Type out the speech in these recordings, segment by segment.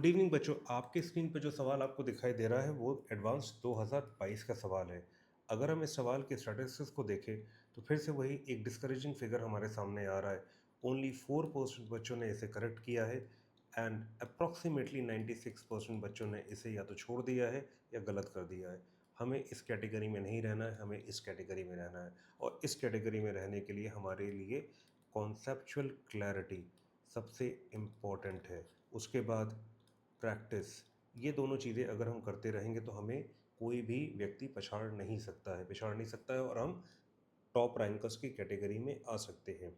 Evening बच्चों, आपकी screen पे जो सवाल आपको दिखाई दे रहा है वो एडवांस 2022 का सवाल है। अगर हम इस सवाल के स्टैटिस्टिक्स को देखें तो फिर से वही एक डिस्करेजिंग फिगर हमारे सामने आ रहा है। ओनली 4% बच्चों ने इसे करेक्ट किया है एंड अप्रॉक्सीमेटली 96% बच्चों ने इसे या तो छोड़ दिया है या गलत कर दिया है। हमें इस कैटेगरी में नहीं रहना है, हमें इस कैटेगरी में रहना है और इस कैटेगरी में रहने के लिए हमारे लिए कॉन्सेप्चुअल क्लैरिटी सबसे इम्पॉर्टेंट है। उसके बाद प्रैक्टिस, ये दोनों चीज़ें अगर हम करते रहेंगे तो हमें कोई भी व्यक्ति पिछाड़ नहीं सकता है और हम टॉप रैंकर्स की कैटेगरी में आ सकते हैं।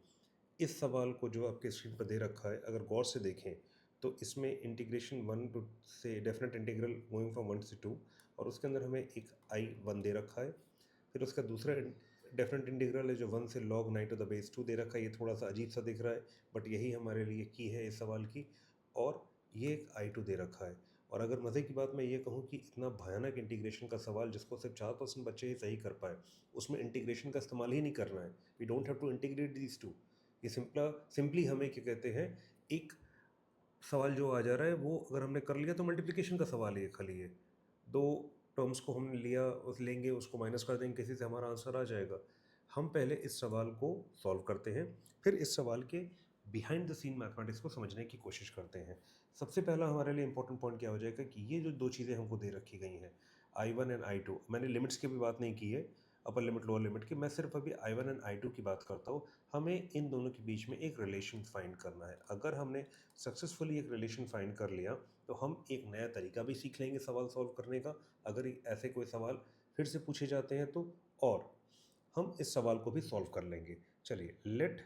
इस सवाल को जो आपके स्क्रीन पर दे रखा है, अगर गौर से देखें तो इसमें इंटीग्रेशन वन टू से definite integral going from one से टू, और उसके अंदर हमें एक आई वन दे रखा है। फिर उसका दूसरा डेफिनेट इंटीग्रल है जो वन से log 9 to the base two दे रखा है। ये थोड़ा सा अजीब सा दिख रहा है बट यही हमारे लिए की है इस सवाल की। और ये एक आई टू दे रखा है। और अगर मज़े की बात मैं ये कहूँ कि इतना भयानक इंटीग्रेशन का सवाल जिसको सिर्फ 4% बच्चे ही सही कर पाए, उसमें इंटीग्रेशन का इस्तेमाल ही नहीं करना है। We don't have to integrate these two. ये सिंपली हमें क्या कहते हैं, एक सवाल जो आ जा रहा है वो अगर हमने कर लिया तो मल्टीप्लिकेशन का सवाल है ये, खाली ये दो टर्म्स को हमने लिया, उस लेंगे उसको माइनस कर देंगे किसी से, हमारा आंसर आ जाएगा। हम पहले इस सवाल को सॉल्व करते हैं, फिर इस सवाल के बिहाइंड द सीन मैथमेटिक्स को समझने की कोशिश करते हैं। सबसे पहला हमारे लिए इंपॉर्टेंट पॉइंट क्या हो जाएगा कि ये जो दो चीज़ें हमको दे रखी गई हैं, I one and I two, मैंने लिमिट्स की भी बात नहीं की है, अपर लिमिट लोअर लिमिट की, मैं सिर्फ अभी I one and I two की बात करता हूँ। हमें इन दोनों के बीच में एक रिलेशन फाइंड करना है। अगर हमने सक्सेसफुली एक रिलेशन फाइंड कर लिया तो हम एक नया तरीका भी सीख लेंगे सवाल सॉल्व करने का, अगर ऐसे कोई सवाल फिर से पूछे जाते हैं तो। और हम इस सवाल को भी सॉल्व कर लेंगे। चलिए, let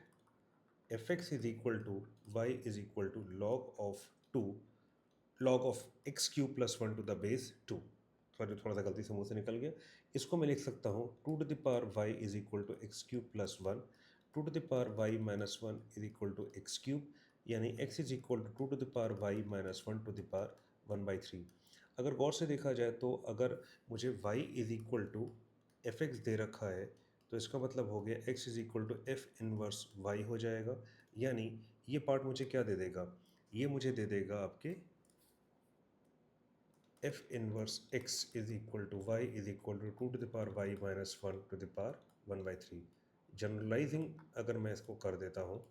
f x is equal to y is equal to log of x cube plus one to the base two. Sorry, थोड़ा सा गलती से मुंह से निकल गया। इसको मैं लिख सकता हूँ two to the power Y is equal to X cube plus one, two to the power Y minus one is equal to X cube, यानी X is equal to two to the power Y minus one to the power one by three. अगर गौर से देखा जाए तो अगर मुझे y is equal to F X दे रखा है तो इसका मतलब हो गया x is equal to f inverse y हो जाएगा। यानी ये पार्ट मुझे क्या दे देगा, ये मुझे दे देगा आपके f inverse x is equal to y is equal to to the power y minus one to the power one by three. Generalising अगर मैं इसको कर देता हूँ,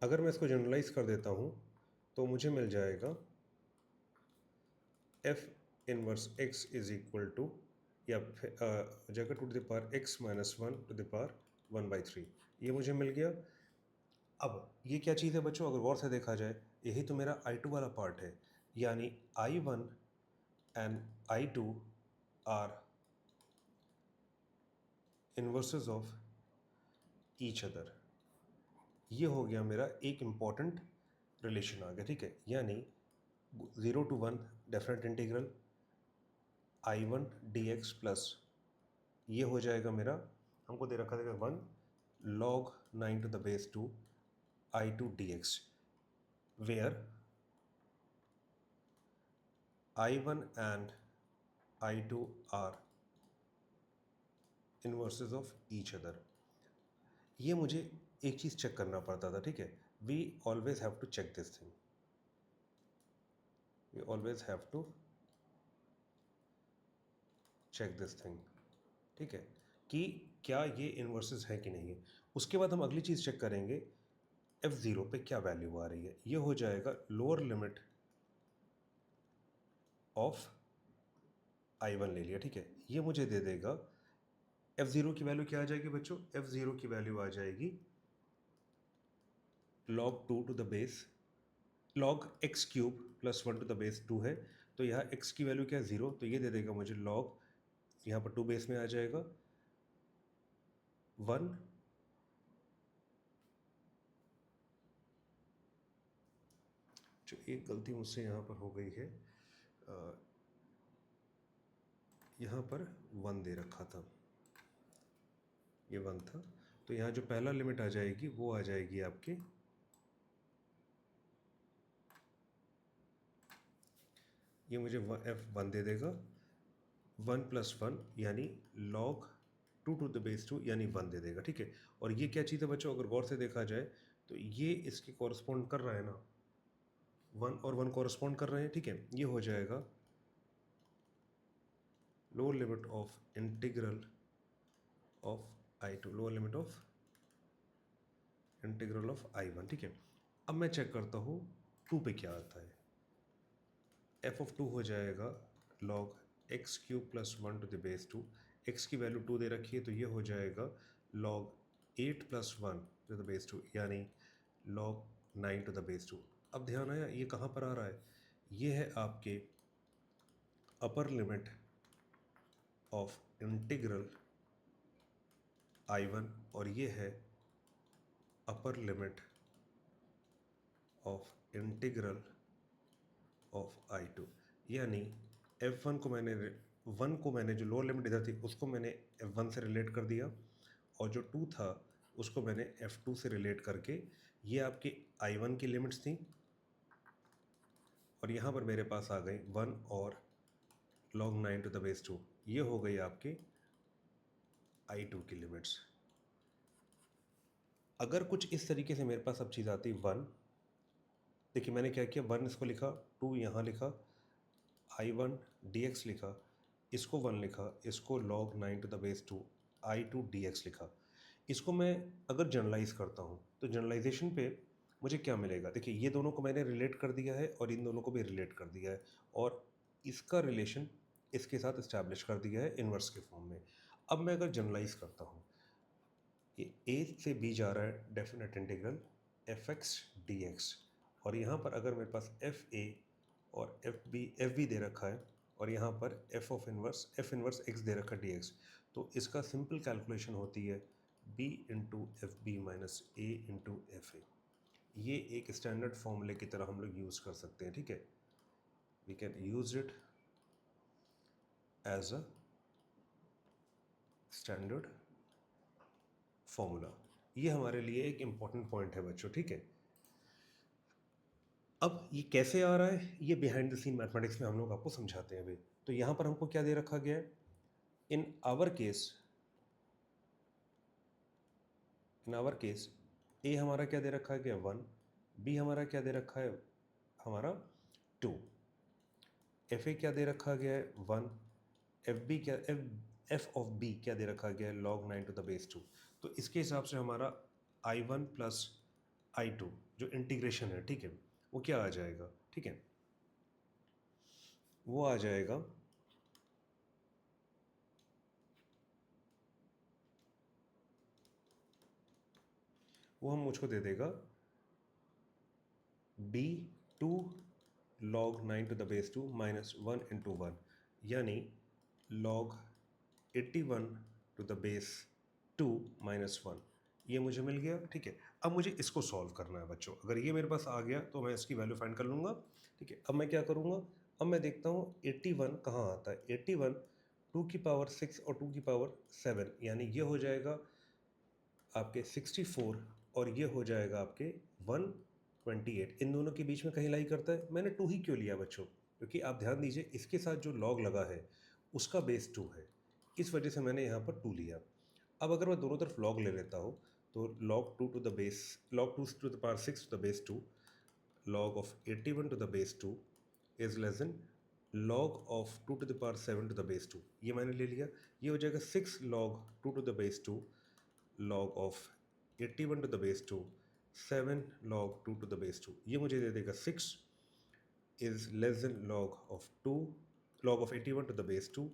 अगर मैं इसको जनरलाइज कर देता हूँ तो मुझे मिल जाएगा f inverse x is equal to, या जगह two the power x minus one to the power one by three, ये मुझे मिल गया। अब ये क्या चीज़ है बच्चों, अगर गौर से देखा जाए यही तो मेरा आई टू वाला पार्ट है। यानी I one and I two are inverses of each other. ये हो गया मेरा एक इम्पॉर्टेंट रिलेशन आ गया, ठीक है। यानी zero to one definite integral I one D X plus, ये हो जाएगा मेरा, हमको दे रखा था one log nine to the base two I two D X, where I one and I two are inverses of each other. ये मुझे एक चीज़ चेक करना पड़ता था, ठीक है। We always have to check this thing, we always have to check this thing, ठीक है, कि क्या ये इन्वर्सेस है कि नहीं है। उसके बाद हम अगली चीज़ चेक करेंगे, एफ ज़ीरो पे क्या वैल्यू आ रही है। ये हो जाएगा lower limit of I one ले लिया, ठीक है। ये मुझे दे देगा एफ ज़ीरो की वैल्यू क्या आ जाएगी बच्चों, एफ ज़ीरो की वैल्यू आ जाएगी log two to the base log x cube plus one to the base two है। तो यहाँ एक्स की वैल्यू क्या है, ज़ीरो, तो ये दे देगा मुझे लॉग, यहाँ पर टू बेस में आ जाएगा वन जो एक गलती मुझसे यहाँ पर हो गई है, यहाँ पर वन दे रखा था, ये वन था, तो यहाँ जो पहला लिमिट आ जाएगी वो आ जाएगी आपके ये मुझे f1 दे देगा, 1 + 1 यानी log 2 to the base 2 यानी 1 दे देगा, ठीक है। और ये क्या चीज़ है बच्चों, अगर गौर से देखा जाए तो ये इसके कॉरस्पॉन्ड कर रहा है ना, 1 और 1 कॉरस्पॉन्ड कर रहे हैं, ठीक है। ये हो जाएगा lower limit of integral of I2, lower limit of integral of I1, ठीक है। अब मैं चेक करता हूँ 2 पे क्या आता है। f(2) हो जाएगा log x³ + 1 to the base 2। x की वैल्यू 2 दे रखी है तो ये हो जाएगा log 8 + 1 to the base 2 यानी log 9 to the base 2। अब ध्यान आया ये कहाँ पर आ रहा है, ये है आपके upper limit of integral I1 और ये है upper limit of integral of I2। यानी f1 को मैंने 1 को मैंने जो लोअर लिमिट इधर थी उसको मैंने f1 से रिलेट कर दिया, और जो 2 था उसको मैंने f2 से रिलेट करके, ये आपके I1 की लिमिट्स थी, और यहाँ पर मेरे पास आ गई 1 और log 9 to the base 2, ये हो गई आपके I2 की लिमिट्स। अगर कुछ इस तरीके से मेरे पास अब चीज़ आती 1, देखिए मैंने क्या किया, 1 इसको लिखा, 2 यहाँ लिखा, I1 dx लिखा, इसको 1 लिखा, इसको log 9 to the base 2 I2 dx लिखा। इसको मैं अगर जनरलाइज करता हूँ तो जनरलाइजेशन पे मुझे क्या मिलेगा, देखिए ये दोनों को मैंने रिलेट कर दिया है और इन दोनों को भी रिलेट कर दिया है, और इसका रिलेशन इसके साथ इस्टेब्लिश कर दिया है इन्वर्स के फॉर्म में। अब मैं अगर जनरलाइज करता हूँ, ये a से b जा रहा है डेफिनेट इंटीग्रल f(x) dx, और यहाँ पर अगर मेरे पास fa और f b दे रखा है, और यहाँ पर f इनवर्स x दे रखा है dx, तो इसका सिंपल कैलकुलेशन होती है b into f b minus a into f a. ये एक स्टैंडर्ड फॉर्मूले की तरह हम लोग यूज़ कर सकते हैं, ठीक है। We can use it as a standard formula. ये हमारे लिए एक इम्पॉर्टेंट पॉइंट है बच्चों, ठीक है। अब ये कैसे आ रहा है, ये बिहाइंड द सीन मैथमेटिक्स में हम लोग आपको समझाते हैं अभी। तो यहाँ पर हमको क्या दे रखा गया है, इन आवर केस ए हमारा क्या दे रखा है, 1, बी हमारा क्या दे रखा है, हमारा 2, एफ ए क्या दे रखा गया है 1, एफ ऑफ बी क्या दे रखा गया है log 9 to the base 2। तो इसके हिसाब से हमारा I1 + I2 जो इंटीग्रेशन है, ठीक है, वो क्या आ जाएगा, ठीक है, वो आ जाएगा वो हम मुझको दे देगा b2 log 9 to the base 2 minus 1 into 1 यानी log 81 to the base 2 minus 1, ये मुझे मिल गया, ठीक है। अब मुझे इसको सॉल्व करना है बच्चों, अगर ये मेरे पास आ गया तो मैं इसकी वैल्यू फाइंड कर लूँगा, ठीक है। अब मैं क्या करूँगा, अब मैं देखता हूँ 81 कहाँ आता है, 81 2 की पावर 6 और 2 की पावर 7, यानी ये हो जाएगा आपके 64, और ये हो जाएगा आपके 128। इन दोनों के बीच में कहीं लाई करता है, मैंने 2 ही क्यों लिया बच्चों, क्योंकि आप ध्यान दीजिए इसके साथ जो लॉग लगा है उसका बेस 2 है, इस वजह से मैंने यहाँ पर 2 लिया। अब अगर मैं दोनों तरफ लॉग ले लेता हूँ तो log 2 to the base log 2 to the power 6 to the base 2 log of 81 to the base 2 is less than log of 2 to the power 7 to the base 2, ये मैंने ले लिया। ये हो जाएगा 6 log 2 to the base 2 log of 81 to the base 2 7 log 2 to the base 2, ये मुझे दे देगा 6 is less than log of 2 log of 81 to the base 2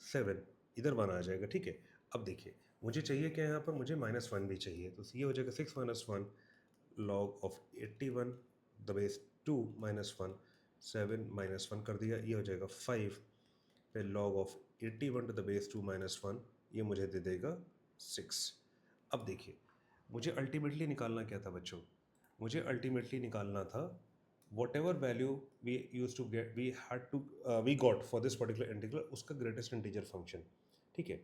7, इधर 1 आ जाएगा, ठीक है। अब देखिए मुझे चाहिए क्या, यहाँ पर मुझे -1 भी चाहिए, तो ये हो जाएगा 6 - 1 log of 81 the base 2 - 1 7 - 1 कर दिया, ये हो जाएगा 5, फिर log of 81 to the base 2 - 1, ये मुझे दे देगा 6। अब देखिए मुझे अल्टीमेटली निकालना क्या था बच्चों, मुझे अल्टीमेटली निकालना था whatever value we got for this particular integral, उसका ग्रेटेस्ट इंटीजर फंक्शन, ठीक है।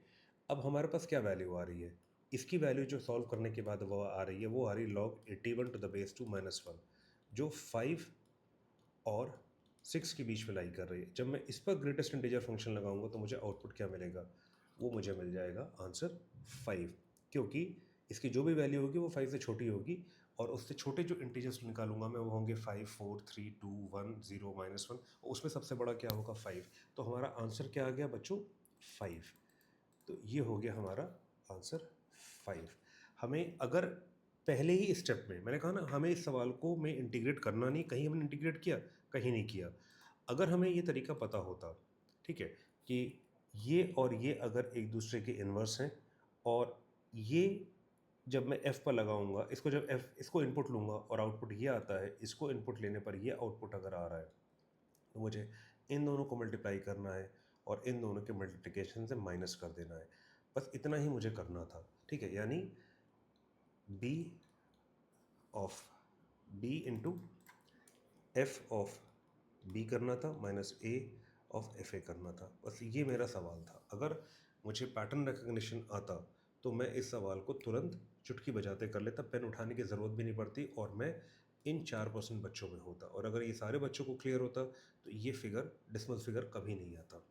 अब हमारे पास क्या वैल्यू आ रही है, इसकी वैल्यू जो सॉल्व करने के बाद वो आ रही है, वो आ रही log 81 to the base 2 - 1, जो 5 और 6 के बीच में लाई कर रही है। जब मैं इस पर ग्रेटेस्ट इंटीजर फंक्शन लगाऊंगा तो मुझे आउटपुट क्या मिलेगा? वो मुझे मिल जाएगा आंसर 5, क्योंकि इसकी जो भी वैल्यू होगी वो 5 से छोटी होगी और उससे छोटे जो इंटीजर्स निकालूंगा मैं वो होंगे 5, 4, 3, 2, 1, 0, -1, और उसमें सबसे बड़ा क्या होगा? 5। तो हमारा आंसर क्या आ गया बच्चों? 5। तो ये हो गया हमारा आंसर 5। हमें अगर पहले ही स्टेप में मैंने कहा ना, हमें इस सवाल को में इंटीग्रेट करना नहीं, कहीं हमने इंटीग्रेट किया, कहीं नहीं किया। अगर हमें ये तरीका पता होता, ठीक है, कि ये और ये अगर एक दूसरे के इन्वर्स हैं और ये जब मैं f पर लगाऊंगा, इसको जब f इसको इनपुट लूंगा और आउटपुट ये आता है, इसको इनपुट लेने पर ये आउटपुट अगर आ रहा है, तो मुझे इन दोनों को मल्टीप्लाई करना है और इन दोनों के मल्टीप्लिकेशन से माइनस कर देना है। बस इतना ही मुझे करना था, ठीक है। यानी b of b into F of b करना था minus a of F A करना था। बस ये मेरा सवाल था। अगर मुझे पैटर्न रिकग्निशन आता तो मैं इस सवाल को तुरंत चुटकी बजाते कर लेता, पेन उठाने की ज़रूरत भी नहीं पड़ती और मैं इन 4% बच्चों में होता। और अगर ये सारे बच्चों को क्लियर होता तो ये फिगर, डिसमल फिगर, कभी नहीं आता।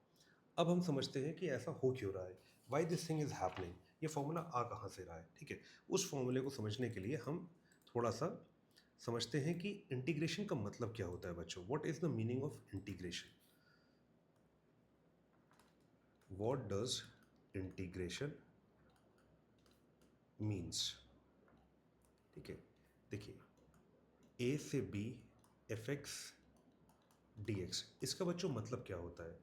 अब हम समझते हैं कि ऐसा हो क्यों रहा है, why this thing is happening, ये फॉर्मूला आ कहाँ से रहा है, ठीक है। उस फॉर्मूले को समझने के लिए हम थोड़ा सा समझते हैं कि इंटीग्रेशन का मतलब क्या होता है बच्चों। What is the meaning of integration? What does integration means? ठीक है, देखिए, ए से b F x D x, इसका बच्चों मतलब क्या होता है?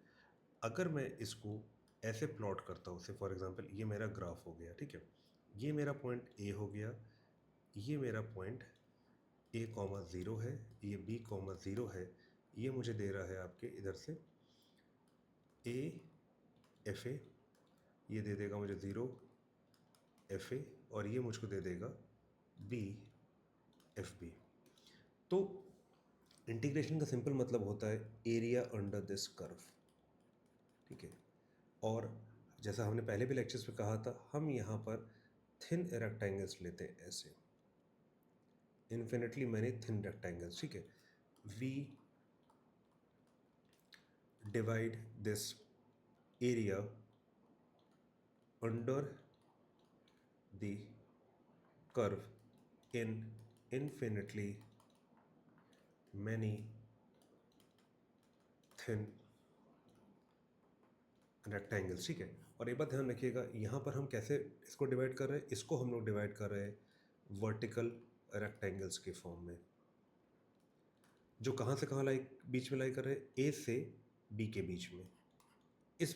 अगर मैं इसको ऐसे प्लॉट करता हूँ, से फॉर एग्जांपल ये मेरा ग्राफ हो गया, ठीक है, ये मेरा पॉइंट ए हो गया, ये मेरा पॉइंट ए कॉमा ज़ीरो है, ये बी कॉमा ज़ीरो है, ये मुझे दे रहा है आपके इधर से ए एफ ए, ये दे देगा मुझे 0 एफ ए, और ये मुझको दे देगा बी एफ बी। तो इंटीग्रेशन का सिंपल मतलब होता है एरिया अंडर दिस कर्व, ठीक है। और जैसा हमने पहले भी लेक्चर्स में कहा था, हम यहाँ पर थिन रेक्टेंगल्स लेते हैं, ऐसे इन्फिनिटली मैनी थिन रेक्टेंगल्स, ठीक है। We divide this area under the curve in infinitely many thin rectangles, ठीक है। और एक बात ध्यान रखिएगा, यहाँ पर हम कैसे इसको डिवाइड कर रहे हैं, इसको हम लोग डिवाइड कर रहे हैं वर्टिकल रेक्टेंगल्स के फॉर्म में, जो कहाँ से कहाँ लाई, बीच में लाई कर रहे हैं, ए से बी के बीच में। इस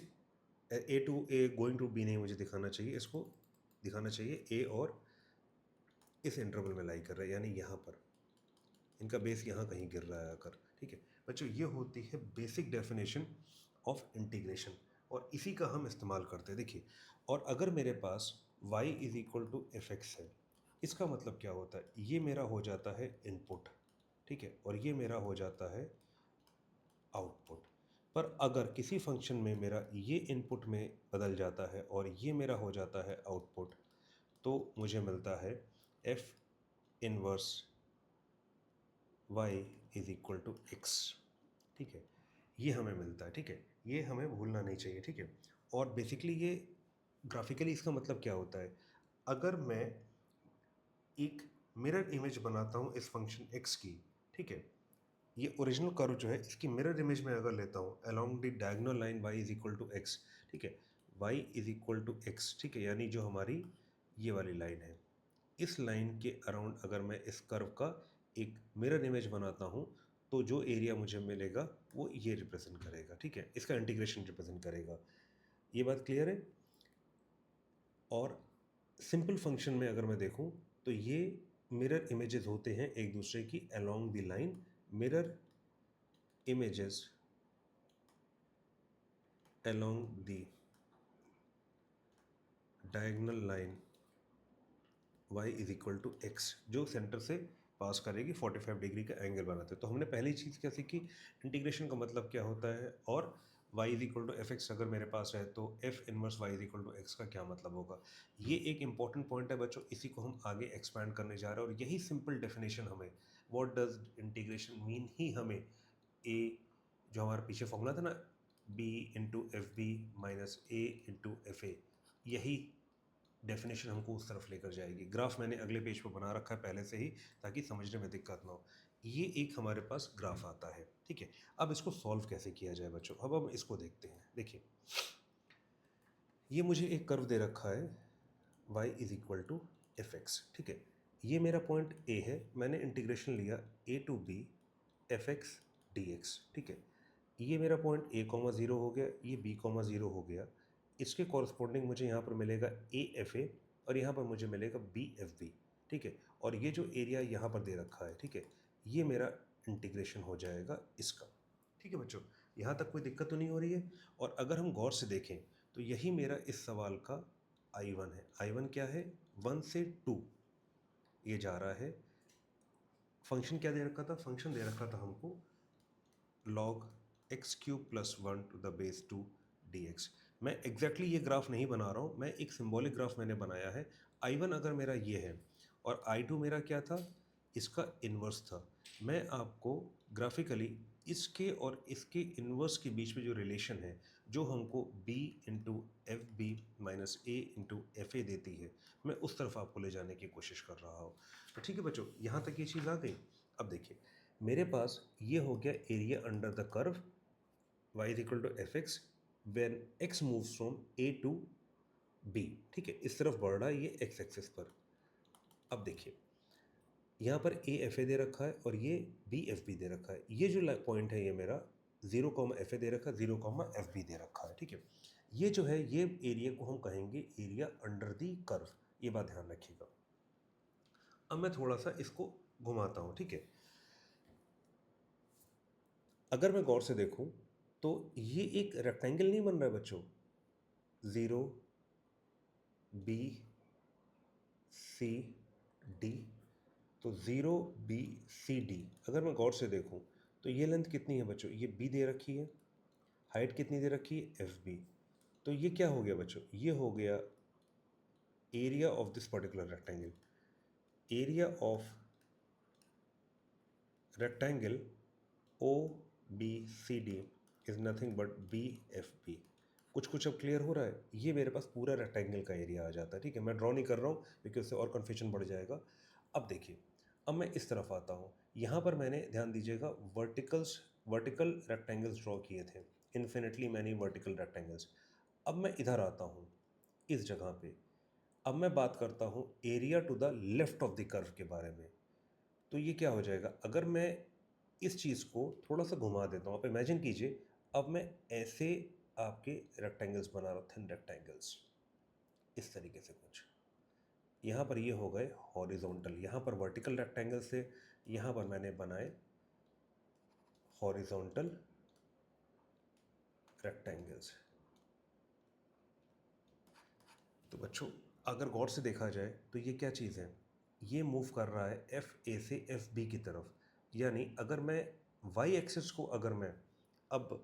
A to A going to B नहीं मुझे दिखाना चाहिए, इसको दिखाना चाहिए ए और इस इंटरवल में लाई कर रहे हैं, यानी यहाँ पर इनका बेस यहाँ कहीं गिर रहा है आकर, ठीक है बच्चों। ये होती है बेसिक डेफिनेशन ऑफ इंटीग्रेशन और इसी का हम इस्तेमाल करते हैं, देखिए। और अगर मेरे पास y is equal to F x है, इसका मतलब क्या होता है, ये मेरा हो जाता है इनपुट, ठीक है, और ये मेरा हो जाता है आउटपुट। पर अगर किसी फंक्शन में मेरा ये इनपुट में बदल जाता है और ये मेरा हो जाता है आउटपुट, तो मुझे मिलता है f inverse y is equal to x, ठीक है। ये हमें मिलता है, ठीक है, ये हमें भूलना नहीं चाहिए, ठीक है। और बेसिकली ये ग्राफिकली इसका मतलब क्या होता है, अगर मैं एक मिरर इमेज बनाता हूँ इस फंक्शन x की, ठीक है, ये ओरिजिनल कर्व जो है इसकी मिरर इमेज में अगर लेता हूँ along the diagonal line y is equal to x, ठीक है, y is equal to x, ठीक है, यानी जो हमारी ये वाली लाइन है, इस लाइन के अराउंड अगर मैं इस कर्व का एक मिरर इमेज बनाता हूँ, तो जो एरिया मुझे मिलेगा वो ये रिप्रेजेंट करेगा, ठीक है, इसका इंटीग्रेशन रिप्रेजेंट करेगा। ये बात क्लियर है? और सिंपल फंक्शन में अगर मैं देखूँ तो ये मिरर इमेजेस होते हैं एक दूसरे की along the line, mirror images along the diagonal line y is equal to x, जो सेंटर से पास करेगी 45 डिग्री का एंगल बनाते हैं। तो हमने पहली चीज़ क्या सीखी, इंटीग्रेशन का मतलब क्या होता है, और y is equal to F x अगर मेरे पास है तो f inverse y is equal to x का क्या मतलब होगा। ये एक इंपॉर्टेंट पॉइंट है बच्चों, इसी को हम आगे एक्सपैंड करने जा रहे हैं। और यही सिंपल डेफिनेशन हमें व्हाट डज इंटीग्रेशन मीन ही हमें ए जो हमारा पीछे फॉर्मूला था ना, b into f b minus a into f a, यही डेफिनेशन हमको उस तरफ लेकर जाएगी। ग्राफ मैंने अगले पेज पर बना रखा है पहले से ही, ताकि समझने में दिक्कत ना हो। ये एक हमारे पास ग्राफ आता है, ठीक है। अब इसको सॉल्व कैसे किया जाए बच्चों, अब हम इसको देखते हैं। देखिए, ये मुझे एक कर्व दे रखा है y is equal to F x, ठीक है। ये मेरा पॉइंट ए है, मैंने इंटीग्रेशन लिया A to B F x D X, ठीक है। ये मेरा पॉइंट ए कॉमा ज़ीरो हो गया, ये बी कॉमा ज़ीरो हो गया। इसके कॉरस्पॉन्डिंग मुझे यहाँ पर मिलेगा ए एफ ए, और यहाँ पर मुझे मिलेगा बी एफ बी, ठीक है। और ये जो एरिया यहाँ पर दे रखा है, ठीक है, ये मेरा इंटीग्रेशन हो जाएगा इसका, ठीक है बच्चों। यहाँ तक कोई दिक्कत तो नहीं हो रही है। और अगर हम गौर से देखें तो यही मेरा इस सवाल का I1 है। I1 क्या है, 1 से 2 ये जा रहा है। फंक्शन क्या दे रखा था, फंक्शन दे रखा था हमको log x cube plus 1 to the base 2 dx। मैं एग्जैक्टली ये ग्राफ नहीं बना रहा हूँ, मैं एक सिंबॉलिक ग्राफ मैंने बनाया है। I1 अगर मेरा ये है और I2 मेरा क्या था, इसका इन्वर्स था। मैं आपको ग्राफिकली इसके और इसके इन्वर्स के बीच में जो रिलेशन है, जो हमको b into f b minus a into f a देती है, मैं उस तरफ आपको ले जाने की कोशिश कर रहा हूँ। तो ठीक है बच्चों, यहाँ तक ये चीज़ आ गई। अब देखिए, मेरे पास ये हो गया area under the curve y is equal to F x when x moves from a to b, ठीक है। इस तरफ बढ़ रहा है ये एक्स एक्सिस पर। अब देखिए, यहाँ पर ए एफ ए दे रखा है और ये बी एफ बी दे रखा है। ये जो पॉइंट है ये मेरा 0 कॉमा एफ ए दे रखा है, 0 कॉमा एफ बी दे रखा है, ठीक है। ये जो है, ये एरिया को हम कहेंगे एरिया अंडर दी कर्व, ये बात ध्यान रखिएगा। अब मैं थोड़ा सा इसको घुमाता हूँ, ठीक है। अगर मैं गौर से देखूं तो ये एक रेक्टेंगल नहीं बन रहा है बच्चों, 0 बी सी डी। तो 0 बी सी डी अगर मैं गौर से देखूं तो ये लेंथ कितनी है बच्चों, ये बी दे रखी है, हाइट कितनी दे रखी है, एफ बी। तो ये क्या हो गया बच्चों, ये हो गया area of this particular rectangle. Area of rectangle O B C D is nothing but b f b. कुछ अब क्लियर हो रहा है। ये मेरे पास पूरा रेक्टेंगल का एरिया आ जाता है, ठीक है। मैं ड्रॉ नहीं कर रहा हूँ क्योंकि उससे और कन्फ्यूजन बढ़ जाएगा। अब देखिए, अब मैं इस तरफ आता हूँ। यहाँ पर मैंने, ध्यान दीजिएगा, वर्टिकल रेक्टेंगल्स ड्रॉ किए थे, इन्फिनिटली मैनी वर्टिकल रेक्टेंगल्स। अब मैं इधर आता हूँ इस जगह पे। अब मैं बात करता हूँ area to the left of the curve के बारे में। तो ये क्या हो जाएगा, अगर मैं इस चीज़ को थोड़ा सा घुमा देता हूँ, आप इमेजिन कीजिए, अब मैं ऐसे आपके रेक्टेंगल्स बना रहा हूँ, थिन रेक्टेंगल्स, इस तरीके से कुछ। यहाँ पर ये हो गए हॉरिजॉन्टल, यहाँ पर वर्टिकल रेक्टेंगल्स थे, यहाँ पर मैंने बनाए हॉरिजॉन्टल रेक्टेंगल्स। तो बच्चों, अगर गौर से देखा जाए तो ये क्या चीज़ है, ये मूव कर रहा है एफ ए से एफ बी की तरफ। यानी अगर मैं वाई एक्सिस को, अगर मैं अब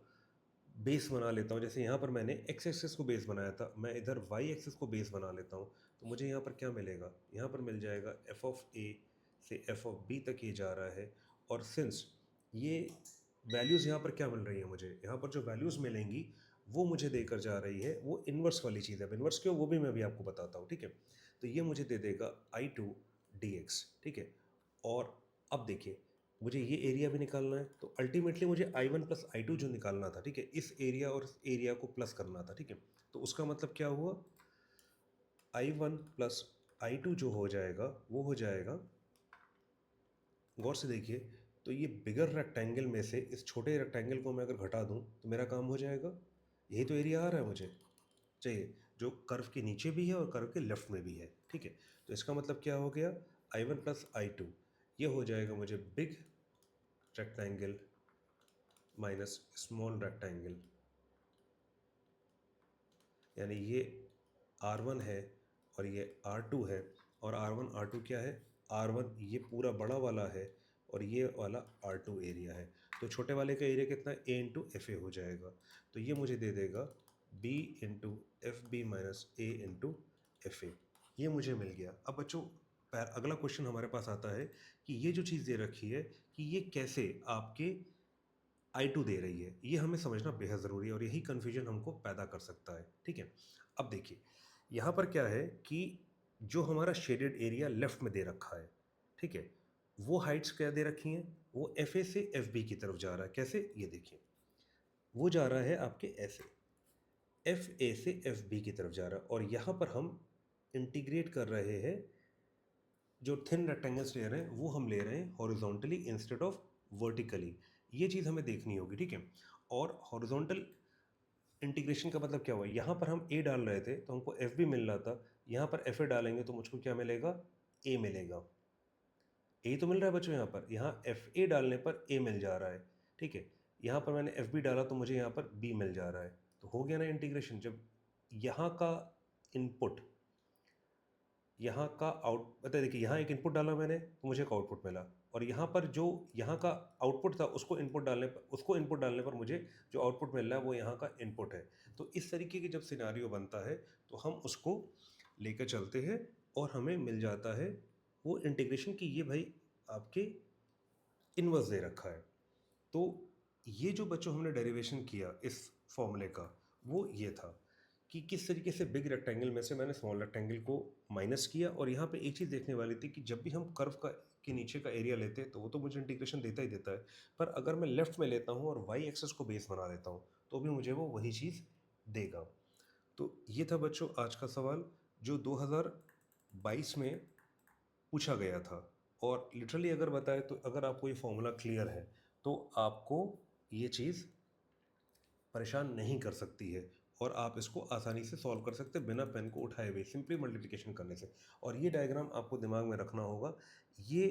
बेस बना लेता हूँ, जैसे यहाँ पर मैंने एक्स एक्सिस को बेस बनाया था, मैं इधर वाई एक्सिस को बेस बना लेता हूँ, तो मुझे यहाँ पर क्या मिलेगा, यहाँ पर मिल जाएगा एफ ऑफ ए से एफ ऑफ बी तक ये जा रहा है। और सिंस ये वैल्यूज़ यहाँ पर क्या मिल रही है मुझे, यहाँ पर जो वैल्यूज़ मिलेंगी वो मुझे देकर जा रही है, वो इन्वर्स वाली चीज़ है। अब इन्वर्स क्यों, वो भी मैं अभी आपको बताता हूँ, ठीक है। तो ये मुझे दे देगा आई टू डी एक्स, ठीक है। और अब देखिए, मुझे ये एरिया भी निकालना है, तो अल्टीमेटली मुझे I1 प्लस I2 जो निकालना था, ठीक है, इस एरिया और इस एरिया को प्लस करना था, ठीक है। तो उसका मतलब क्या हुआ, I1 प्लस I2 जो हो जाएगा वो हो जाएगा, गौर से देखिए, तो ये बिगर रेक्टेंगल में से इस छोटे रेक्टेंगल को मैं अगर घटा दूं तो मेरा काम हो जाएगा। यही तो एरिया आ रहा है मुझे चाहिए, जो कर्व के नीचे भी है और कर्व के लेफ्ट में भी है, ठीक है। तो इसका मतलब क्या हो गया, I1 प्लस I2 ये हो जाएगा मुझे big rectangle minus small rectangle. यानी ये R1 है और ये R2 है, और R1 R2 क्या है, R1 ये पूरा बड़ा वाला है और ये वाला R2 एरिया है। तो छोटे वाले का एरिया कितना है, A इंटू एफ ए हो जाएगा। तो ये मुझे दे देगा B into f b minus a into f a. ये मुझे मिल गया। अब बच्चों, अगला क्वेश्चन हमारे पास आता है कि ये जो चीज़ दे रखी है कि ये कैसे आपके I2 दे रही है। ये हमें समझना बेहद ज़रूरी है और यही कन्फ्यूजन हमको पैदा कर सकता है, ठीक है? अब देखिए, यहाँ पर क्या है कि जो हमारा शेडेड एरिया लेफ्ट में दे रखा है, ठीक है? वो हाइट्स क्या दे रखी हैं? वो FA से FB की तरफ जा रहा है। कैसे? ये देखिए, वो जा रहा है आपके ऐसे, FA से FB की तरफ जा रहा है और यहाँ पर हम इंटीग्रेट कर रहे हैं, जो थिन रेक्टेंगल्स ले रहे हैं वो हम ले रहे हैं हॉरिजॉन्टली इंस्टेड ऑफ वर्टिकली। ये चीज़ हमें देखनी होगी, ठीक है? और हॉरिजॉन्टल इंटीग्रेशन का मतलब क्या हुआ? यहाँ पर हम A डाल रहे थे तो हमको FB मिल रहा था, यहाँ पर FA डालेंगे तो मुझको क्या मिलेगा? A मिलेगा। A तो मिल रहा है बच्चों यहाँ पर, यहाँ FA डालने पर A मिल जा रहा है, ठीक है? यहाँ पर मैंने FB डाला तो मुझे यहाँ पर B मिल जा रहा है। तो हो गया ना इंटीग्रेशन। जब यहाँ का इनपुट, यहाँ का आउट, मतलब देखिए यहाँ एक इनपुट डाला मैंने तो मुझे एक आउटपुट मिला, और यहाँ पर जो यहाँ का आउटपुट था उसको इनपुट डालने पर मुझे जो आउटपुट मिल रहा है वो यहाँ का इनपुट है। तो इस तरीके की जब सिनारियो बनता है तो हम उसको लेकर चलते हैं और हमें मिल जाता है वो इंटीग्रेशन की ये भाई आपके इन्वर्स दे रखा है। तो ये जो बच्चों हमने डेरिवेशन किया इस फॉर्मूले का, वो ये था कि किस तरीके से बिग रेक्टेंगल में से मैंने स्मॉल रेक्टेंगल को माइनस किया। और यहाँ पे एक चीज़ देखने वाली थी कि जब भी हम कर्व का के नीचे का एरिया लेते हैं तो वो तो मुझे इंटीग्रेशन देता ही देता है, पर अगर मैं लेफ्ट में लेता हूँ और वाई एक्सेस को बेस बना लेता हूँ तो भी मुझे वो वही चीज़ देगा। तो ये था बच्चों आज का सवाल जो 2022 में पूछा गया था। और लिटरली अगर बताए तो अगर आपको ये फॉर्मूला क्लियर है तो आपको ये चीज़ परेशान नहीं कर सकती है और आप इसको आसानी से सॉल्व कर सकते हैं बिना पेन को उठाए हुए, सिंपली मल्टीप्लिकेशन करने से। और ये डायग्राम आपको दिमाग में रखना होगा, ये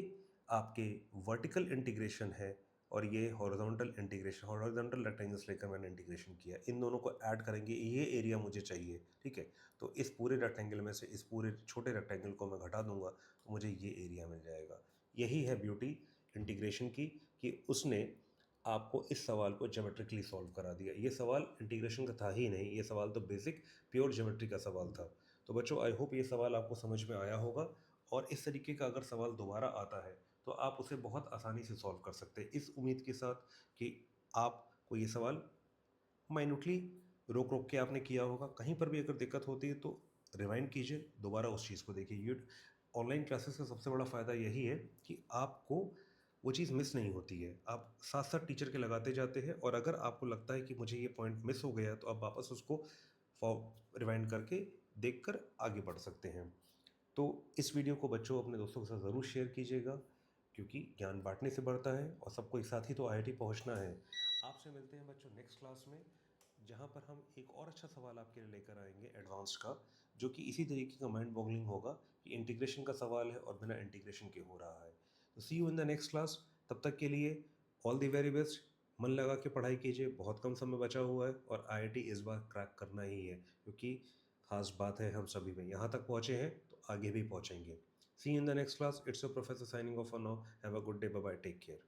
आपके वर्टिकल इंटीग्रेशन है और ये हॉरिजॉन्टल इंटीग्रेशन, हॉरिजॉन्टल रेक्टेंगल्स लेकर मैंने इंटीग्रेशन किया। इन दोनों को ऐड करेंगे, ये एरिया मुझे चाहिए, ठीक है? तो इस पूरे रेक्टेंगल में से इस पूरे छोटे रेक्टेंगल को मैं घटा दूंगा तो मुझे ये एरिया मिल जाएगा। यही है ब्यूटी इंटीग्रेशन की, कि उसने आपको इस सवाल को ज्योमेट्रिकली सॉल्व करा दिया। ये सवाल इंटीग्रेशन का था ही नहीं, ये सवाल तो बेसिक प्योर ज्योमेट्री का सवाल था। तो बच्चों आई होप ये सवाल आपको समझ में आया होगा, और इस तरीके का अगर सवाल दोबारा आता है तो आप उसे बहुत आसानी से सॉल्व कर सकते हैं, इस उम्मीद के साथ कि आपको ये सवाल माइन्यूटली रोक रोक के आपने किया होगा। कहीं पर भी अगर दिक्कत होती है तो रिवाइंड कीजिए, दोबारा उस चीज़ को देखिए। ये ऑनलाइन क्लासेस का सबसे बड़ा फ़ायदा यही है कि आपको वो चीज़ मिस नहीं होती है, आप साथ साथ टीचर के लगाते जाते हैं, और अगर आपको लगता है कि मुझे ये पॉइंट मिस हो गया है तो आप वापस उसको रिवाइंड करके देख कर आगे बढ़ सकते हैं। तो इस वीडियो को बच्चों अपने दोस्तों के साथ ज़रूर शेयर कीजिएगा, क्योंकि ज्ञान बांटने से बढ़ता है और सबको एक साथ ही तो IIT पहुंचना है। आपसे मिलते हैं बच्चों नेक्स्ट क्लास में, जहां पर हम एक और अच्छा सवाल आपके लिए लेकर आएंगे एडवांस का, जो कि इसी तरीके का माइंड बॉगलिंग होगा कि इंटीग्रेशन का सवाल है और बिना इंटीग्रेशन के हो रहा है। तो see you in the next class. तब तक के लिए ऑल द वेरी बेस्ट। मन लगा के पढ़ाई कीजिए, बहुत कम समय बचा हुआ है और IIT इस बार क्रैक करना ही है, क्योंकि खास बात है हम सभी में यहाँ तक पहुँचे हैं तो आगे भी पहुँचेंगे। See in the next class. It's your professor signing off for now. Have a good day, bye bye, take care.